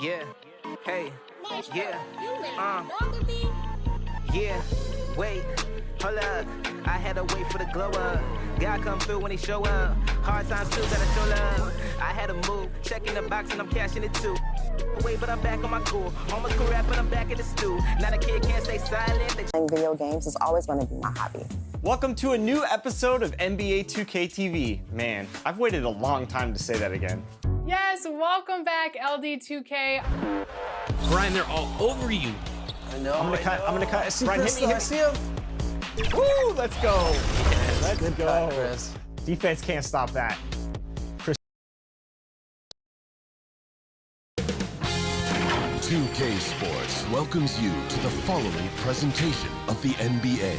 Yeah, hey, yeah, yeah, wait, hold up. I had to wait for the glow up. God come through when he show up. Hard times too, gotta show love. I had to move, checking the box and I'm cashing it too. Wait, but I'm back on my cool. Almost cool rap, but I'm back in the stew. Now the kid can't stay silent. Playing video games is always going to be my hobby. Welcome to a new episode of NBA 2K TV. Man, I've waited a long time to say that again. Yes, welcome back, LD2K. Brian, they're all over you. I'm gonna cut. Brian, hit me. See him? Woo, let's go. Let's Good go. cut, Chris. Defense can't stop that. 2K Sports welcomes you to the following presentation of the NBA.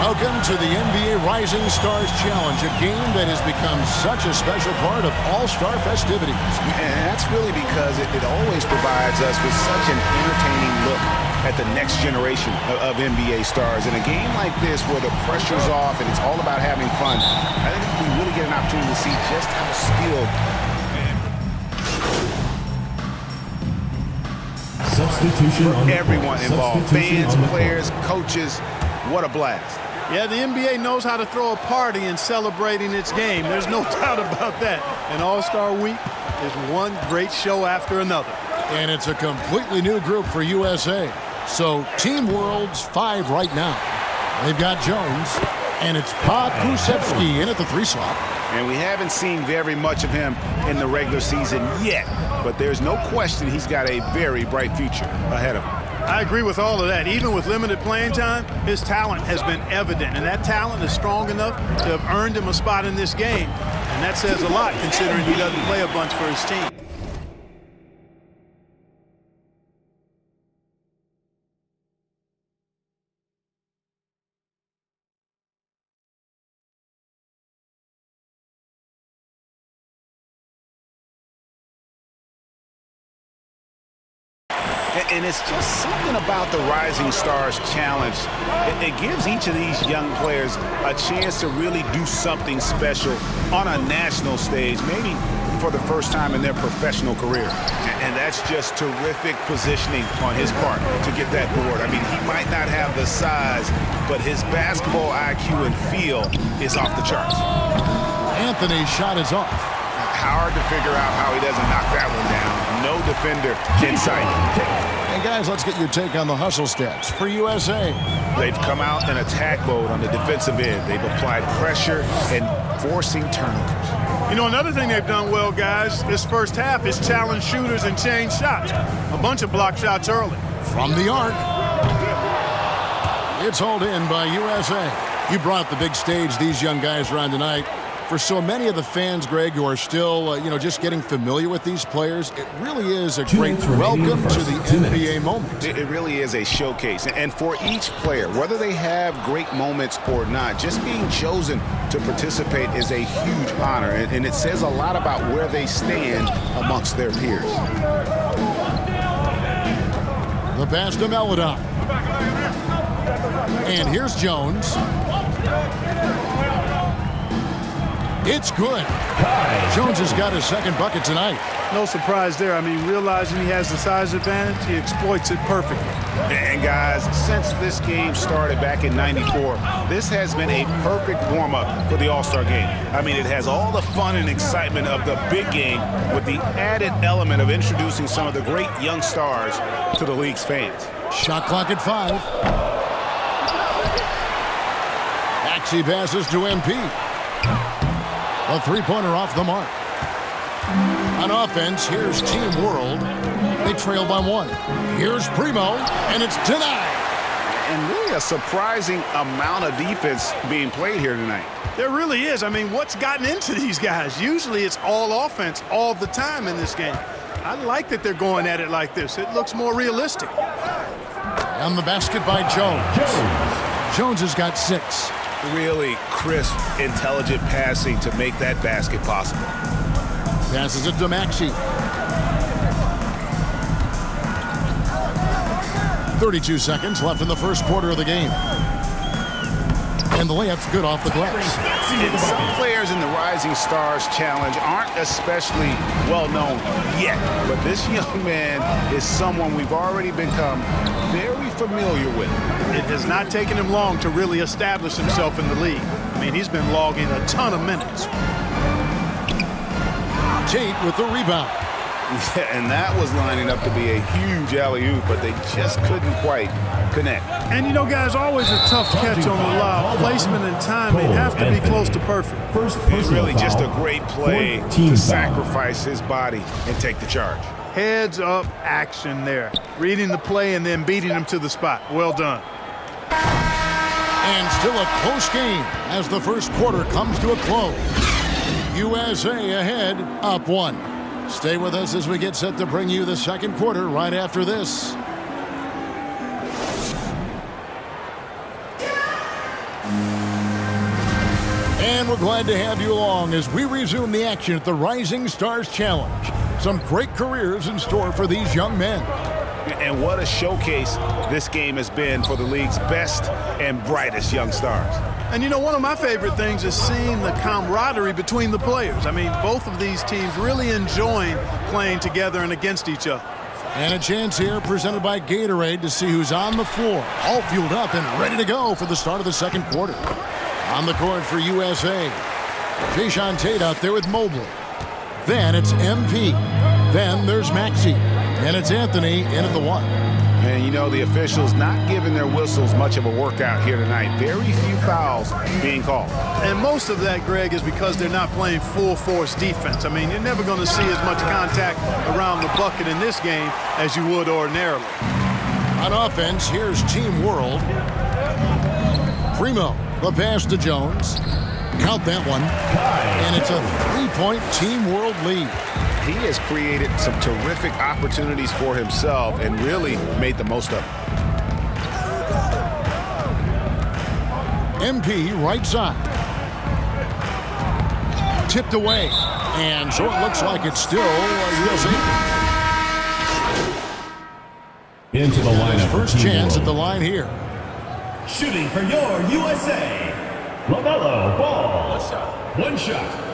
Welcome to the NBA Rising Stars Challenge, a game that has become such a special part of All-Star festivities. And that's really because it always provides us with such an entertaining look at the next generation of NBA stars. In a game like this where the pressure's off and it's all about having fun, I think we really get an opportunity to see just how skilled. Substitution on everyone involved, fans, players, coaches, what a blast. Yeah, the NBA knows how to throw a party in celebrating its game. There's no doubt about that. And All-Star Week is one great show after another. And it's a completely new group for USA. So Team World's 5 right now. They've got Jones, and it's Pa Kulusevski in at the 3 slot. And we haven't seen very much of him in the regular season yet, but there's no question he's got a very bright future ahead of him. I agree with all of that. Even with limited playing time, his talent has been evident, and that talent is strong enough to have earned him a spot in this game. And that says a lot, considering he doesn't play a bunch for his team. And it's just something about the Rising Stars Challenge. It gives each of these young players a chance to really do something special on a national stage, maybe for the first time in their professional career. And that's just terrific positioning on his part to get that board. I mean, he might not have the size, but his basketball IQ and feel is off the charts. Anthony's shot is off. Hard to figure out how he doesn't knock that one down. No defender in sight. And guys, let's get your take on the hustle stats for USA. They've come out in attack mode on the defensive end. They've applied pressure and forcing turnovers. You know, another thing they've done well, guys, this first half is challenge shooters and change shots. A bunch of block shots early. From the arc. It's hauled in by USA. You brought the big stage these young guys around tonight. For so many of the fans, Greg, who are still, just getting familiar with these players, it really is a great welcome to the NBA moment. It really is a showcase. And for each player, whether they have great moments or not, just being chosen to participate is a huge honor. And it says a lot about where they stand amongst their peers. The pass to Melodon. And here's Jones. It's good. Jones has got his second bucket tonight. No surprise there. I mean, realizing he has the size advantage, he exploits it perfectly. And guys, since this game started back in '94, this has been a perfect warm-up for the All-Star game. I mean, it has all the fun and excitement of the big game with the added element of introducing some of the great young stars to the league's fans. Shot clock at 5. Maxey passes to MP. A three-pointer off the mark. On offense, here's Team World. They trail by 1. Here's Primo, and it's denied. And really a surprising amount of defense being played here tonight. There really is. I mean, what's gotten into these guys? Usually it's all offense all the time in this game. I like that they're going at it like this. It looks more realistic. On the basket by Jones. Jones has got 6. Really crisp, intelligent passing to make that basket possible. Passes it to Maxey. 32 seconds left in the first quarter of the game. And the layup's good off the glass. And some players in the Rising Stars Challenge aren't especially well known yet, but this young man is someone we've already become very familiar with. It has not taken him long to really establish himself in the league. I mean, he's been logging a ton of minutes. Tate with the rebound. Yeah, and that was lining up to be a huge alley-oop, but they just couldn't quite connect. And, you know, guys, always a tough catch on the lob. Placement and timing have to be close to perfect. It's really just a great play to sacrifice his body and take the charge. Heads-up action there. Reading the play and then beating him to the spot. Well done. And still a close game as the first quarter comes to a close. USA ahead, up 1. Stay with us as we get set to bring you the second quarter right after this. And we're glad to have you along as we resume the action at the Rising Stars Challenge. Some great careers in store for these young men. And what a showcase this game has been for the league's best and brightest young stars. And, you know, one of my favorite things is seeing the camaraderie between the players. I mean, both of these teams really enjoying playing together and against each other. And a chance here presented by Gatorade to see who's on the floor, all fueled up and ready to go for the start of the second quarter. On the court for USA, Jayshawn Tate out there with Mobley. Then it's MP. Then there's Maxey. And it's Anthony in at the 1. And, you know, the officials not giving their whistles much of a workout here tonight. Very few fouls being called. And most of that, Greg, is because they're not playing full-force defense. I mean, you're never going to see as much contact around the bucket in this game as you would ordinarily. On offense, here's Team World. Primo, the pass to Jones. Count that one. And it's a 3-point Team World lead. He has created some terrific opportunities for himself and really made the most of it. MP right side. Tipped away. And so it looks like it's still USA. Into the lineup. First chance at the line here. Shooting for your USA. LaMelo Ball. One shot.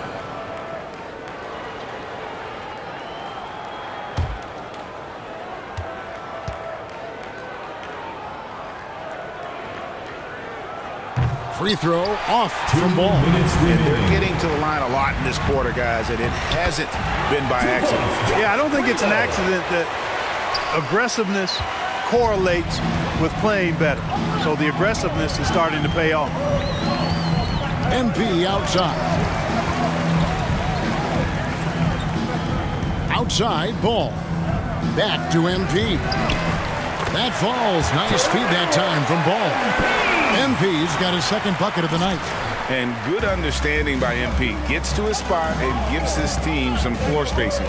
Free throw off from Ball. They're getting to the line a lot in this quarter, guys, and it hasn't been by accident. Yeah, I don't think it's an accident that aggressiveness correlates with playing better. So the aggressiveness is starting to pay off. MP outside. Outside Ball. Back to MP. That falls. Nice feed that time from Ball. MP's got his second bucket of the night. And good understanding by MP. Gets to his spot and gives his team some floor spacing.